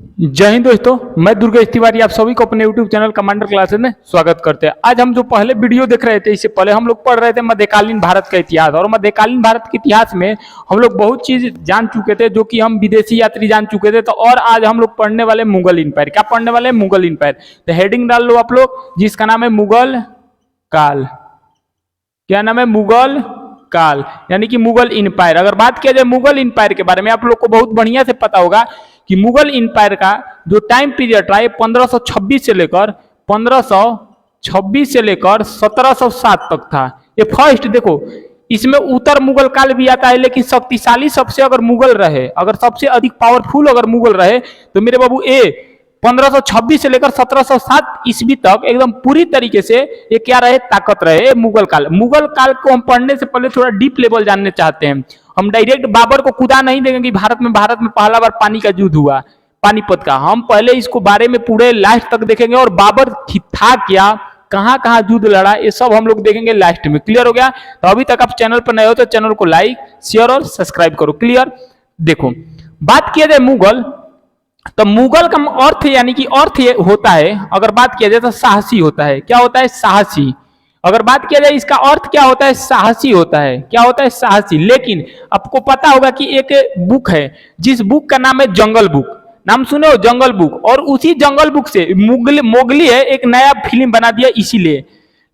जय हिंद दोस्तों, मैं दुर्गेश तिवारी आप सभी को अपने YouTube चैनल कमांडर क्लासेस में स्वागत करते हैं। आज हम जो पहले वीडियो देख रहे थे, इससे पहले हम लोग पढ़ रहे थे मध्यकालीन भारत का इतिहास। और मध्यकालीन भारत के इतिहास में हम लोग बहुत चीज जान चुके थे जो कि हम विदेशी यात्री जान चुके थे। तो और आज हम लोग पढ़ने वाले मुगल इंपायर। क्या पढ़ने वाले? मुगल इंपायर। तो हेडिंग डाल लो आप लोग, जिसका नाम है मुगल काल। क्या नाम है? मुगल काल, यानी कि मुगल इंपायर। अगर बात किया जाए मुगल इंपायर के बारे में, आप लोग को बहुत बढ़िया से पता होगा कि मुगल इंपायर का जो टाइम पीरियड रहा है 1526 से लेकर 1707 तक था। ये फर्स्ट देखो, इसमें उत्तर मुगल काल भी आता है, लेकिन शक्तिशाली सबसे अगर मुगल रहे, अगर सबसे अधिक पावरफुल अगर मुगल रहे, तो मेरे बाबू 1526 से लेकर 1707 ईस्वी तक एकदम पूरी तरीके से ये क्या रहे? ताकत रहे मुगल काल। मुगल काल को हम पढ़ने से पहले थोड़ा डीप लेवल जानने चाहते हैं। हम डायरेक्ट बाबर को कुदा नहीं देंगे कि भारत में पहला बार पानी का युद्ध हुआ, पानीपत का। हम पहले इसको बारे में पूरे लास्ट तक देखेंगे, और बाबर था क्या, कहां कहां युद्ध लड़ा, ये सब हम लोग देखेंगे लास्ट में। क्लियर हो गया? तो अभी तक आप चैनल पर नए हो तो चैनल को लाइक, शेयर और सब्सक्राइब करो। क्लियर? देखो, बात किया जाए मुगल, तो मुगल का अर्थ यानी कि अर्थ ये होता है, अगर बात किया जाए तो साहसी होता है। क्या होता है? साहसी। अगर बात किया जाए इसका अर्थ क्या होता है? साहसी होता है। क्या होता है? साहसी। लेकिन आपको पता होगा कि एक बुक है, जिस बुक का नाम है जंगल बुक। नाम सुने हो? जंगल बुक। और उसी जंगल बुक से मोगली है एक नया फिल्म बना दिया इसीलिए।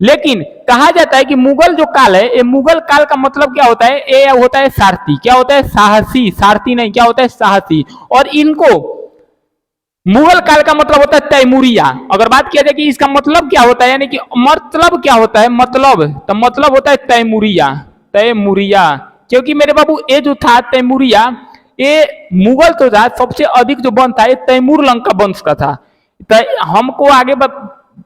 लेकिन कहा जाता है कि मुगल जो काल है, ये मुगल काल का मतलब क्या होता है? ये होता है सारथी। क्या होता है? साहसी। सारथी नहीं, क्या होता है? साहसी। और इनको मुगल काल का मतलब होता है तैमूरिया। अगर बात किया जाए कि इसका मतलब क्या होता है, यानी कि मतलब क्या होता है, मतलब तो मतलब होता है तैमूरिया। तैमूरिया, क्योंकि मेरे बाबू ये जो था तैमूरिया, ये मुगल तो था, सबसे अधिक जो वंश था ये तैमूर लंका वंश का था। तो हमको आगे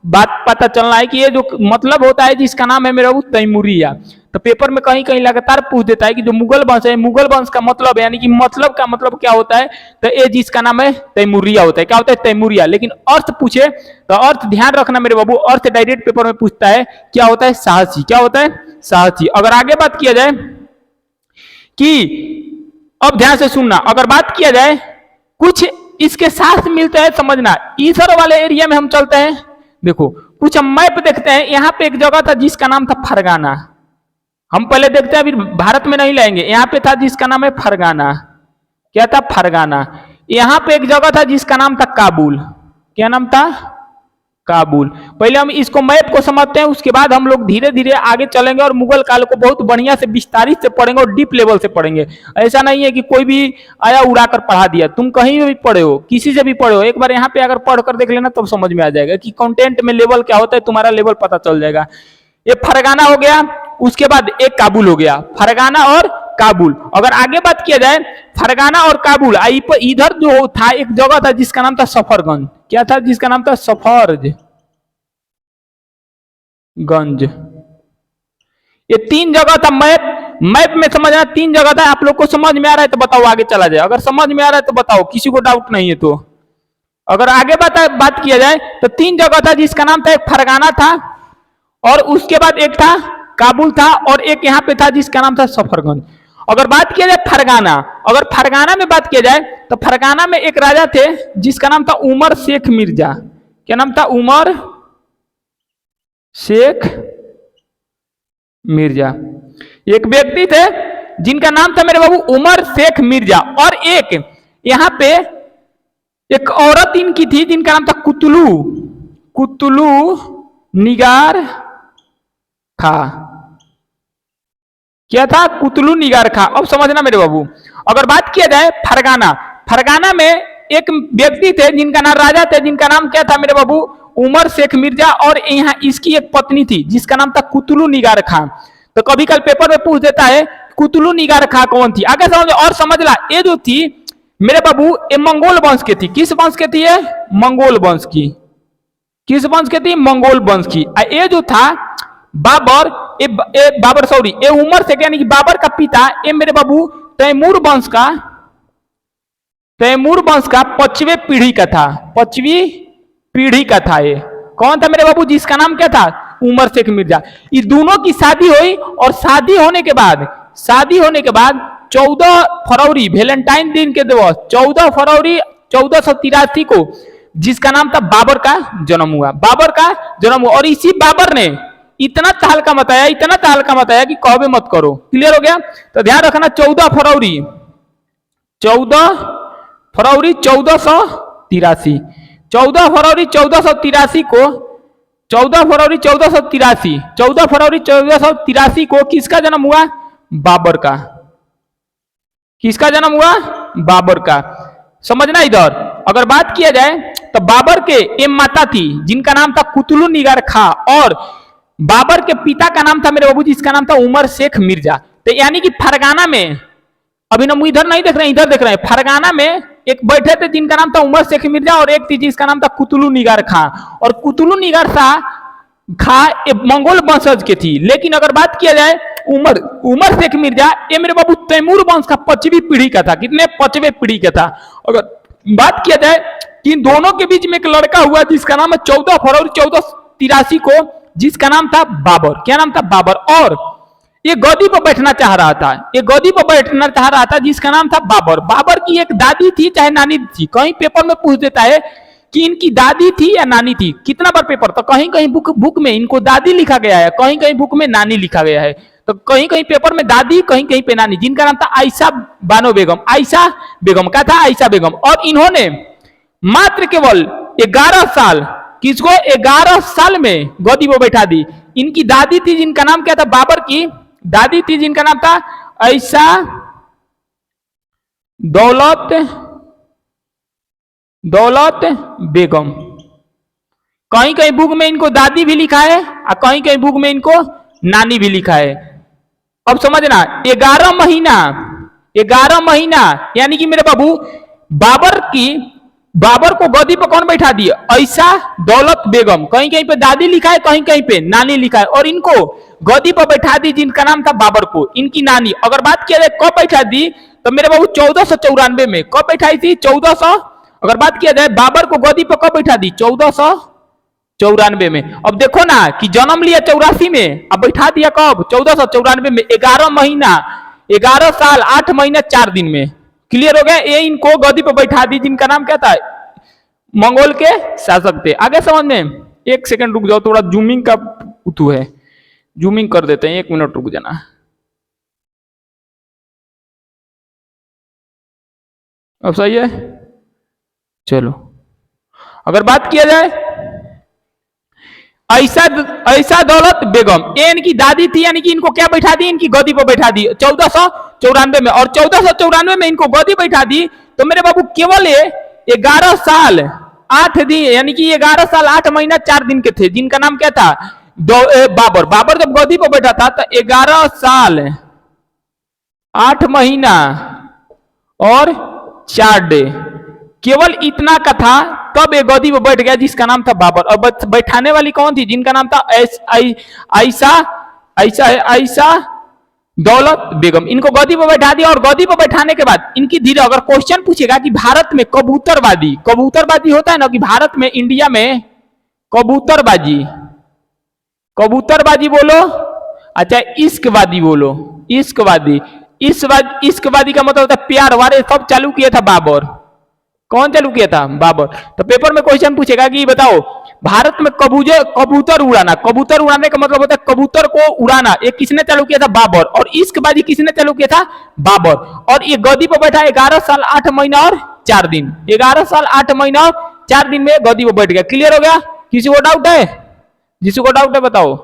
बात पता चलना है कि ये जो मतलब होता है जिसका नाम है मेरा वो तैमूरिया। तो पेपर में कहीं कहीं लगातार पूछ देता है कि जो मुगल वंश है, मुगल वंश का मतलब, यानी कि मतलब का मतलब क्या होता है, तो ये जिसका नाम है तैमूरिया होता है। क्या होता है? तैमूरिया। लेकिन अर्थ पूछे तो अर्थ ध्यान रखना मेरे बाबू, अर्थ डायरेक्ट पेपर में पूछता है। क्या होता है? साहसी। क्या होता है? साहसी। अगर आगे बात किया जाए कि, अब ध्यान से सुनना, अगर बात किया जाए कुछ इसके साथ मिलते हैं समझना। इधर वाले एरिया में हम चलते हैं। देखो, कुछ हम मैप देखते हैं। यहाँ पे एक जगह था जिसका नाम था फरगाना। हम पहले देखते हैं, अभी भारत में नहीं लाएंगे। यहाँ पे था जिसका नाम है फरगाना। क्या था? फरगाना। यहाँ पे एक जगह था जिसका नाम था काबुल। क्या नाम था? काबुल। पहले हम इसको मैप को समझते हैं, उसके बाद हम लोग धीरे धीरे आगे चलेंगे और मुगल काल को बहुत बढ़िया से विस्तारित से पढ़ेंगे और डीप लेवल से पढ़ेंगे। ऐसा नहीं है कि कोई भी आया उड़ाकर पढ़ा दिया। तुम कहीं भी पढ़े हो, किसी से भी पढ़े हो, एक बार यहाँ पे अगर पढ़कर देख लेना तब समझ में आ जाएगा कि कंटेंट में लेवल क्या होता है, तुम्हारा लेवल पता चल जाएगा। ये फरगाना हो गया, उसके बाद एक काबुल हो गया। फरगाना और काबुल। अगर आगे बात किया जाए फरगाना और काबुल, इधर जो था एक जगह था जिसका नाम था सफरगंज। क्या था? जिसका नाम था सफरगंज। ये तीन जगह था। मैप में समझना, तीन जगह था। आप लोग को समझ में आ रहा है तो बताओ, आगे चला जाए। अगर समझ में आ रहा है तो बताओ, किसी को डाउट नहीं है तो। अगर आगे बात किया जाए तो तीन जगह था जिसका नाम था, एक फरगाना था, और उसके बाद एक था काबुल था, और एक यहाँ पे था जिसका नाम था सफरगंज। अगर बात किया जाए फरगाना, अगर फरगाना में बात किया जाए तो फरगाना में एक राजा थे जिसका नाम था उमर शेख मिर्जा। क्या नाम था? उमर शेख मिर्जा। एक व्यक्ति थे जिनका नाम था मेरे बाबू उमर शेख मिर्जा। और एक यहाँ पे एक औरत इनकी थी जिनका नाम था कुतलू निगार खा। क्या था? कुतलू निगार खा। अब समझना मेरे बाबू, अगर बात किया जाए फरगाना, फरगाना में एक व्यक्ति थे जिनका नाम, राजा थे जिनका नाम क्या था मेरे बाबू? उमर शेख मिर्जा। और यहाँ इसकी एक पत्नी थी जिसका नाम था कुतलू निगार खां। तो कभी कल पेपर में पूछ देता है कुतलू निगार खां कौन थी। आगे समझ और समझ ला, ये जो थी मेरे बाबू ये मंगोल वंश के थी। किस वंश के थी ये? मंगोल वंश की। किस वंश के थी? मंगोल वंश की। ये जो था बाबर, बाबर सॉरी, ये उमर शेख यानी कि बाबर का पिता, ये मेरे बाबू तैमूर वंश का 5वीं पीढ़ी का था। 5वीं पीढ़ी का था। ये कौन था मेरे बाबू? जिसका नाम क्या था? उमर शेख मिर्जा। ये दोनों की शादी हुई, और शादी होने के बाद 14 फरवरी, वैलेंटाइन दिन के दिवस 14 फरवरी 1483 को, जिसका नाम था बाबर का जन्म हुआ। बाबर का जन्म हुआ और इसी बाबर ने इतना तहलका मचाया, इतना तहलका मचाया कि कहबे मत करो। क्लियर हो गया? तो ध्यान रखना 14 फरवरी 1483, 14 फरवरी 1483 को, 14 फरवरी 1483, 14 फरवरी 1483 को किसका जन्म हुआ? बाबर का। किसका जन्म हुआ? बाबर का। समझना इधर। अगर बात किया जाए तो बाबर के एक माता थी जिनका नाम था कुतुलुन निगार खां, और बाबर के पिता का नाम था मेरे बाबू जिसका नाम था उमर शेख मिर्जा। तो यानी कि फरगाना में, अभी हम इधर नहीं देख रहे हैं, इधर देख रहे हैं, फरगाना में एक बैठे थे जिनका नाम था उमर शेख मिर्जा, और एक थी जिसका नाम था कुतुलुन निगार खां। और कुतुलुन निगार खां मंगोल वंशज के थी। लेकिन अगर बात किया जाए उमर शेख मिर्जा, ये मेरे बाबू तैमूर वंश का 5वीं पीढ़ी का था। कितने? 5वें पीढ़ी का था। अगर बात किया जाए कि इन दोनों के बीच में एक लड़का हुआ जिसका नाम है 14 फरवरी 1483 को, जिसका नाम था बाबर। क्या नाम था? बाबर। और ये गद्दी पर बैठना चाह रहा था, ये गद्दी पर बैठना चाह रहा था जिसका नाम था बाबर। बाबर की एक दादी थी चाहे नानी थी, कहीं पेपर में पूछ देता है कि इनकी दादी थी या नानी थी। कितना बार पेपर, तो कहीं कहीं बुक में इनको दादी लिखा गया है, कहीं कहीं बुक में नानी लिखा गया है। तो कहीं कहीं पेपर में दादी, कहीं कहीं पे नानी, जिनका नाम था आयशा बानो बेगम। आयशा बेगम का था, आयशा बेगम। और इन्होंने मात्र केवल 11 साल, किसको? 11 साल में गद्दी पर बैठा दी। इनकी दादी थी जिनका नाम क्या था? बाबर की दादी थी जिनका नाम था आयशा दौलत बेगम। कहीं कहीं बुक में इनको दादी भी लिखा है और कहीं कहीं बुक में इनको नानी भी लिखा है। अब समझना, 11 महीना यानी कि मेरे बाबू बाबर को गद्दी पर कौन बैठा दिया? आयशा दौलत बेगम। कहीं कहीं पे दादी लिखा है, कहीं कहीं पे नानी लिखा है। और इनको गद्दी पर बैठा दी जिनका नाम था बाबर को, इनकी नानी। अगर बात किया जाए कब बैठा दी, तो मेरे बाबू 1494 में। कब बैठाई थी? 1400। अगर बात किया जाए बाबर को गद्दी पर कब बैठा दी? 1494 में। अब देखो ना कि जन्म लिया 84 में, अब बैठा दिया कब? 1494 में। 11 महीना, 11 साल 8 महीना 4 दिन में। क्लियर हो गया? ये इनको गद्दी पर बैठा दी जिनका नाम क्या था? मंगोल के शासक थे। आगे समझ में? एक सेकंड रुक जाओ, थोड़ा जूमिंग का उतू है, जूमिंग कर देते हैं। 1 मिनट रुक जाना। अब सही है? चलो, अगर बात किया जाए आयशा दौलत बेगम, ये इनकी दादी थी, यानी कि इनको क्या बैठा दी? इनकी गद्दी पर बैठा दी 1494 में। और 1494 में इनको गद्दी बैठा दी तो मेरे बाबू केवल 11 साल 8 दिन, यानी कि 11 साल 8 महीना 4 दिन के थे, जिनका नाम क्या था? बाबर। बाबर जब गद्दी पर बैठा था तो 11 साल 8 महीना और 4 डे, केवल इतना का था। तब एक गद्दी पर बैठ गया जिसका नाम था बाबर। और बैठाने वाली कौन थी? जिनका नाम था आयशा दौलत बेगम। इनको गद्दी पर बैठा दिया। और गद्दी पर बैठाने के बाद इनकी धीरे, अगर क्वेश्चन पूछेगा कि भारत में कबूतरबाजी होता है ना, कि भारत में, इंडिया में कबूतरबाजी बोलो, अच्छा इश्कवादी बोलो, इश्कवादी का मतलब होता है प्यार वारे। सब चालू किया था बाबर। कौन चालू किया था? बाबर। तो पेपर में क्वेश्चन पूछेगा कि बताओ भारत में कबूतर उड़ाने का मतलब होता है कबूतर को उड़ाना, ये किसने चालू किया था? बाबर। और इश्कबाजी किसने चालू किया था? बाबर। और ये गद्दी पर बैठा 11 साल 8 महीना और 4 दिन, 11 साल 8 महीना और 4 दिन में गद्दी पर बैठ गया। क्लियर हो गया? किसी को डाउट है? जिसको डाउट है बताओ,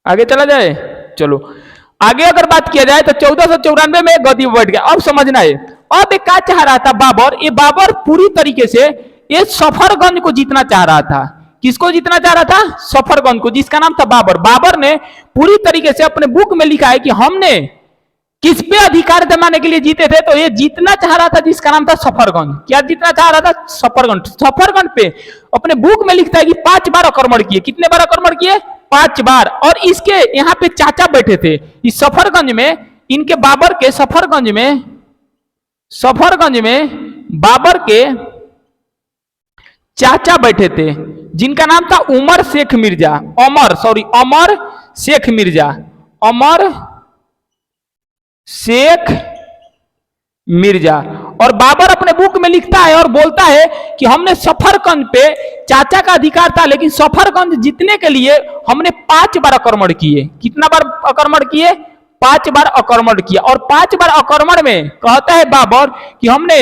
आगे चला जाए। चलो आगे अगर बात किया जाए तो 1494 में गद्दी पर बैठ गया। अब समझना है, अब क्या चाह रहा था बाबर? ये बाबर पूरी तरीके से ये सफरगंज को जीतना चाह रहा था। किसको जीतना चाह रहा था? सफरगंज को, जिसका नाम था बाबर। बाबर ने पूरी तरीके से अपने बुक में लिखा है कि हमने किस पे अधिकार जमाने के लिए जीते थे, तो ये जीतना चाह रहा था जिसका नाम था सफरगंज। क्या जीतना चाह रहा था? सफरगंज। सफरगंज पे अपने बुक में लिखता है कि 5 बार आक्रमण किए। कितने बार आक्रमण किए? 5 बार। और इसके यहाँ पे चाचा बैठे थे इस सफरगंज में, इनके बाबर के सफरगंज में बाबर के चाचा बैठे थे जिनका नाम था अमर शेख मिर्जा। और बाबर अपने बुक में लिखता है और बोलता है कि हमने सफरगंज पे चाचा का अधिकार था, लेकिन सफरगंज जीतने के लिए हमने 5 बार आक्रमण किए। कितना बार आक्रमण किए? 5 बार आक्रमण किया। और 5 बार आक्रमण में कहता है बाबर कि हमने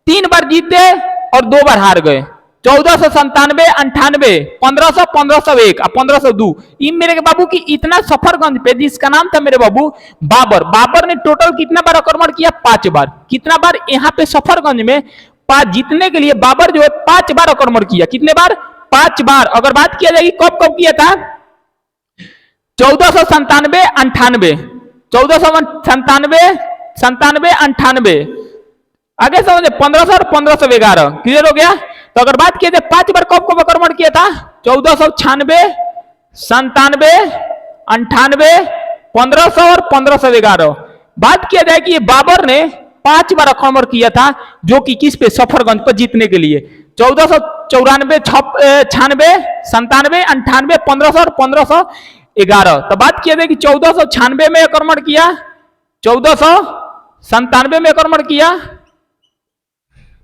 3 बार जीते और 2 बार हार गए। 1497, 98, 1500, 1501 और 1502। इन मेरे बाबू की इतना सफरगंज पे, जिसका नाम था मेरे बाबू बाबर, बाबर ने टोटल कितना बार आक्रमण किया? 5 बार। कितना बार? यहाँ पे सफरगंज में 5 जीतने के लिए बाबर जो है 5 बार आक्रमण किया। कितने बार? 5 बार। अगर बात किया जाएगी कब कब किया था? 1497, 98, 1497, 97, 98। आगे समझे? 1500 और 1511। क्लियर हो गया? तो अगर बात किया जाए 5 बार कब कब आक्रमण किया था? 1496, 97, 98, 1500 और 1511। बात किया जाए कि ये बाबर ने 5 बार आक्रमण किया था, जो कि किस पे? सफरगंज पर जीतने के लिए। 1494, 96, 97, 98, 1500 और 1511। तो बात किया जाए कि 1496 में आक्रमण किया, 1497 में आक्रमण किया,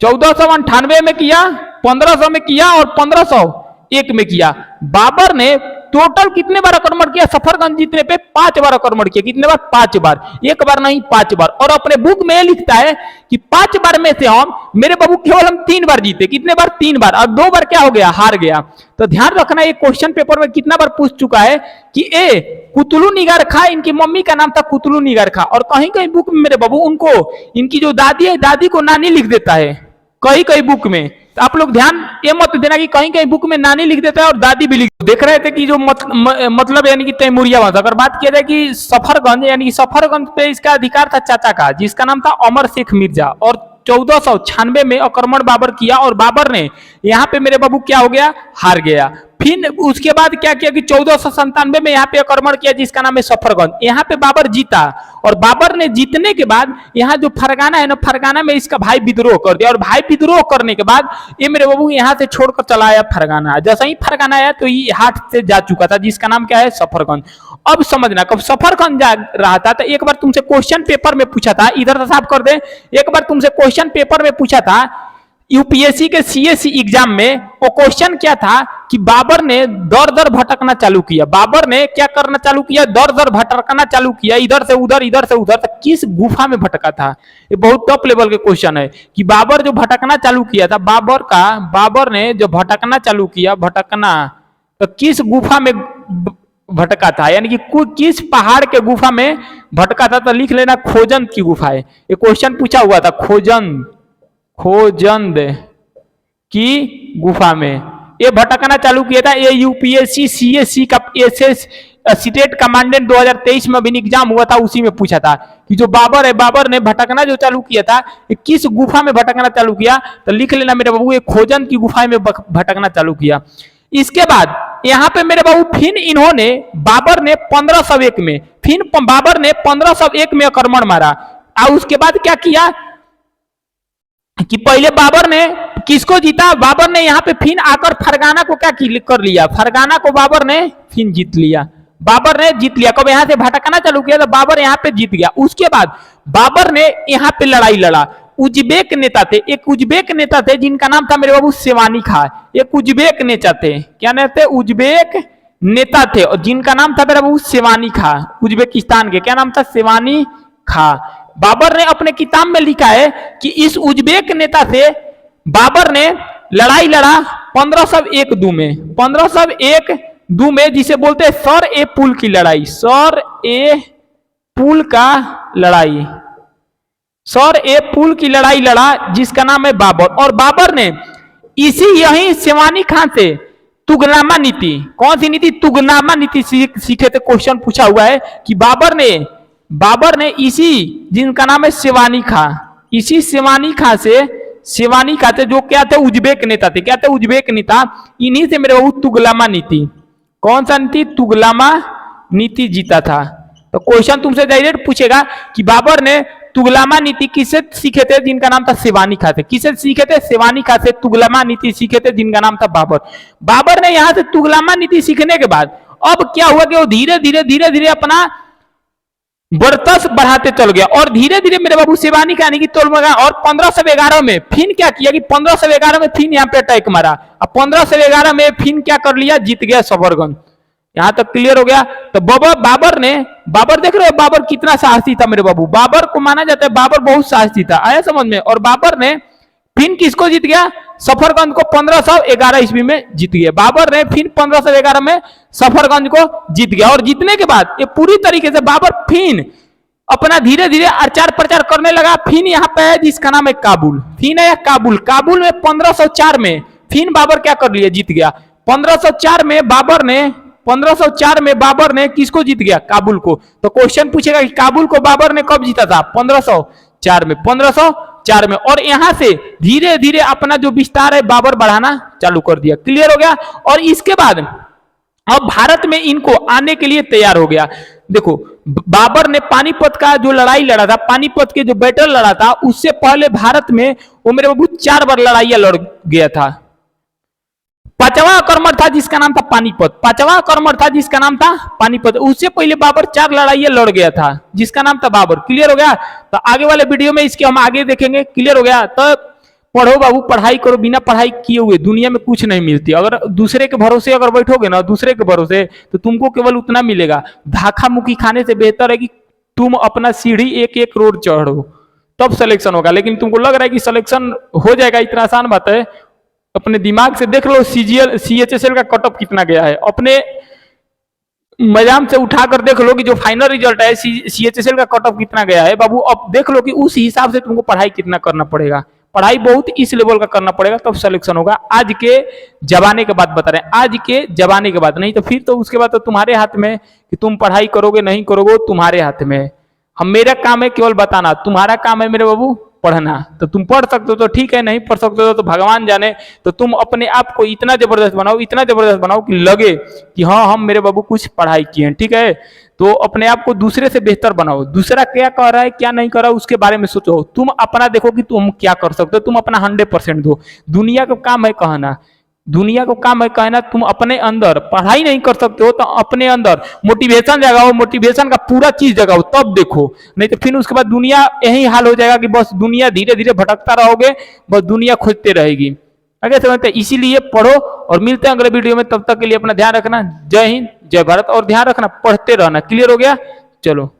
1498 में किया, 1500 में किया और 1501 में किया। बाबर ने टोटल कितने बार आक्रमण किया? सफरगंज जीतने पे 5 बार आक्रमण किया। कितने बार? 5 बार। एक बार नहीं, 5 बार। और अपने बुक में लिखता है कि 5 बार में से हम मेरे बाबू केवल हम 3 बार जीते। कितने बार? 3 बार। और 2 बार क्या हो गया? हार गया। तो ध्यान रखना, ये क्वेश्चन पेपर में कितना बार पूछ चुका है कि ए कुतुलू निगार खा, इनकी मम्मी का नाम था कुतुलू निगार खा। और कहीं कहीं बुक में मेरे बाबू उनको, इनकी जो दादी है, दादी को नानी लिख देता है कहीं कहीं बुक में। तो आप लोग ध्यान ये मत देना कि कहीं कहीं बुक में नानी लिख देता है और दादी भी लिख देख रहे थे कि जो मतलब यानी कि तैमूरिया वंश। अगर बात किया जाए कि सफरगंज, यानी कि सफरगंज पे इसका अधिकार था चाचा का, जिसका नाम था अमर शेख मिर्जा। और 1496 में आक्रमण बाबर किया और बाबर ने यहाँ पे मेरे बाबू क्या हो गया? हार गया। फिर उसके बाद क्या किया कि 1497 में यहाँ पे आक्रमण किया, जिसका नाम है सफरगंज। यहाँ पे बाबर जीता और बाबर ने जीतने के बाद यहाँ जो फरगाना है ना, फरगाना में इसका भाई विद्रोह कर दिया। और भाई विद्रोह करने के बाद ये मेरे बाबू यहाँ से छोड़कर चला आया फरगाना। जैसा ही फरगाना आया तो ये हाथ से जा चुका था, जिसका नाम क्या है? सफरगंज। अब समझना, कब सफरगंज जा रहा था तो एक बार तुमसे क्वेश्चन पेपर में पूछा था, इधर से साफ कर दे। एक बार तुमसे क्वेश्चन पेपर में पूछा था यूपीएससी के सीएससी एग्जाम में, वो क्वेश्चन क्या था कि बाबर ने दर दर भटकना चालू किया। बाबर ने क्या करना चालू किया? दर दर भटकना चालू किया, इधर से उधर, इधर से उधर। तो किस गुफा में भटका था? ये बहुत टॉप लेवल के क्वेश्चन है कि बाबर जो भटकना चालू किया था, बाबर ने जो भटकना चालू किया, भटकना तो किस गुफा में भटका था, यानी कि किस पहाड़ के गुफा में भटका था? तो लिख लेना खोजंद की गुफा है। ये क्वेश्चन पूछा हुआ था, खोजंद की गुफा में ये भटकना चालू किया था। ये यूपीएससी सीएससी का एसएस स्टेट कमांडेंट 2023 में भी एग्जाम हुआ था, उसी में पूछा था कि जो बाबर है, बाबर ने भटकना जो चालू किया था, ये किस गुफा में भटकना चालू किया? तो लिख लेना मेरे बाबू, ये खोजंद की गुफा में भटकना चालू किया। इसके बाद यहाँ पे मेरे बाबू फिर इन्होंने, बाबर ने 1501 में, फिर बाबर ने 1501 में आक्रमण मारा। और उसके बाद क्या किया कि पहले बाबर ने किसको जीता? बाबर ने यहाँ पे फिर आकर फरगाना को क्या कर लिया? फरगाना को बाबर ने फिर जीत लिया। बाबर ने जीत लिया। कब यहाँ से भटकना चालू किया तो बाबर यहाँ पे जीत गया। उसके बाद बाबर ने यहाँ पे लड़ाई लड़ा। उज्बेक नेता थे, एक उज्बेक नेता थे जिनका नाम था मेरे बाबू सेवानी खां। एक उज्बेक नेता थे, क्या नाम थे? उज्बेक नेता थे और जिनका नाम था मेरा बाबू सेवानी खां। उज्बेकिस्तान के क्या नाम था? सेवानी खां। बाबर ने अपने किताब में लिखा है कि इस उज्बेक नेता से बाबर ने लड़ाई लड़ा 1501 में, 1501 में, जिसे बोलते हैं सर ए पुल की लड़ाई। सर ए पुल का लड़ाई, सर ए पुल की लड़ाई लड़ा, जिसका नाम है बाबर। और बाबर ने यही सेवानी खां से तुगनामा नीति, कौन सी नीति? तुगनामा नीति सीखे थे। क्वेश्चन पूछा हुआ है कि बाबर ने इसी, जिनका नाम है सेवानी खां, इसी सेवानी खां से जो क्या थे? उज्बेक नेता थे। क्या थे? उज्बेक नेता। इन्हीं से मेरे बाबू तुगलामा नीति, कौन सा नीति? तुगलामा नीति जीता था। तो क्वेश्चन तुमसे डायरेक्ट पूछेगा कि बाबर ने तुगलामा नीति किससे सीखे थे? जिनका नाम था सेवानी खां से। किससे सीखे थे? सेवानी खां से तुगलामा नीति सीखे थे, जिनका नाम था बाबर। बाबर ने यहां से तुगलामा नीति सीखने के बाद अब क्या हुआ कि वो धीरे धीरे अपना बढ़तस बढ़ाते चल गया और धीरे धीरे मेरे बाबू शिवानी का यानी कि तोल मगा और 1511 में फिन क्या किया कि 1511 में फिन यहाँ पे अटैक मारा। अब 1511 में फिन क्या कर लिया, जीत गया सफरगंज। यहां तक क्लियर हो गया। तो बाबर देख रहे हो बाबर कितना साहसी था मेरे बाबू। बाबर को माना जाता है बाबर बहुत साहसी था, आया समझ में। और बाबर ने फिर किसको जीत गया, सफरगंज को 1511 ईस्वी में जीत गया। बाबर ने फिर 1511 में सफरगंज को जीत गया। और जीतने के बाद ये पूरी तरीके से बाबर फिर अपना धीरे धीरे आचार प्रचार करने लगा। फिर यहाँ पे है जिसका नाम है काबुल। फिर है काबुल। काबुल में 1504 में फिर बाबर क्या कर लिया, जीत गया। 1504 में बाबर ने किसको जीत गया, काबुल को। तो क्वेश्चन पूछेगा कि काबुल को बाबर ने कब जीता था, 1504 में। और यहां से धीरे धीरे अपना जो विस्तार है बाबर बढ़ाना चालू कर दिया। क्लियर हो गया। और इसके बाद अब भारत में इनको आने के लिए तैयार हो गया। देखो बाबर ने पानीपत का जो लड़ाई लड़ा था, पानीपत के जो बैटल लड़ा था, उससे पहले भारत में वो मेरे बाबू 4 बार लड़ाइयां लड़ गया था। पांचवा आक्रमण था जिसका नाम था पानीपत। उससे पहले बाबर 4 लड़ाइयां लड़ गया था जिसका नाम था बाबर। क्लियर हो गया। तो आगे वाले वीडियो में इसके हम आगे देखेंगे। क्लियर हो गया। तो पढ़ो बाबू, पढ़ाई करो। बिना पढ़ाई किए हुए दुनिया में कुछ नहीं मिलती। अगर दूसरे के भरोसे अगर बैठोगे ना, दूसरे के भरोसे, तो तुमको केवल उतना मिलेगा। धाका मुखी खाने से बेहतर है कि तुम अपना सीढ़ी एक एक रोड चढ़ो, तब सिलेक्शन होगा। लेकिन तुमको लग रहा है कि सिलेक्शन हो जाएगा, इतना आसान बात है। अपने दिमाग से देख लो CHSL का कट ऑफ कितना गया है। अपने मजाम से उठाकर देख लो कि जो फाइनल रिजल्ट है CHSL का कट ऑफ कितना गया है बाबू। अब देख लो कि उस हिसाब से तुमको पढ़ाई कितना करना पड़ेगा। पढ़ाई बहुत इस लेवल का करना पड़ेगा, तब सिलेक्शन होगा। आज के जमाने के बाद बता रहे हैं, आज के जमाने के बाद। नहीं तो फिर तो उसके बाद तो तुम्हारे हाथ में कि तुम पढ़ाई करोगे नहीं करोगे, तुम्हारे हाथ में। हम मेरा काम है केवल बताना, तुम्हारा काम है मेरे बाबू पढ़ना। तो तुम पढ़ सकते हो तो ठीक है, नहीं पढ़ सकते हो तो भगवान जाने। तो तुम अपने आप को इतना जबरदस्त बनाओ कि लगे कि हाँ हम मेरे बाबू कुछ पढ़ाई किए हैं। ठीक है। तो अपने आप को दूसरे से बेहतर बनाओ। दूसरा क्या कर रहा है क्या नहीं कर रहा है उसके बारे में सोचो। तुम अपना देखो कि तुम क्या कर सकते हो, तुम अपना 100% दो। दुनिया का काम है कहना, तुम अपने अंदर पढ़ाई नहीं कर सकते हो तो अपने अंदर मोटिवेशन जगाओ, मोटिवेशन का पूरा चीज जगाओ, तब देखो। नहीं तो फिर उसके बाद दुनिया यही हाल हो जाएगा कि बस दुनिया धीरे धीरे भटकता रहोगे, बस दुनिया खोजते रहेगी। आगे समझते हैं। इसीलिए पढ़ो और मिलते हैं अगले वीडियो में। तब तक के लिए अपना ध्यान रखना। जय हिंद, जय भारत। और ध्यान रखना, पढ़ते रहना। क्लियर हो गया। चलो।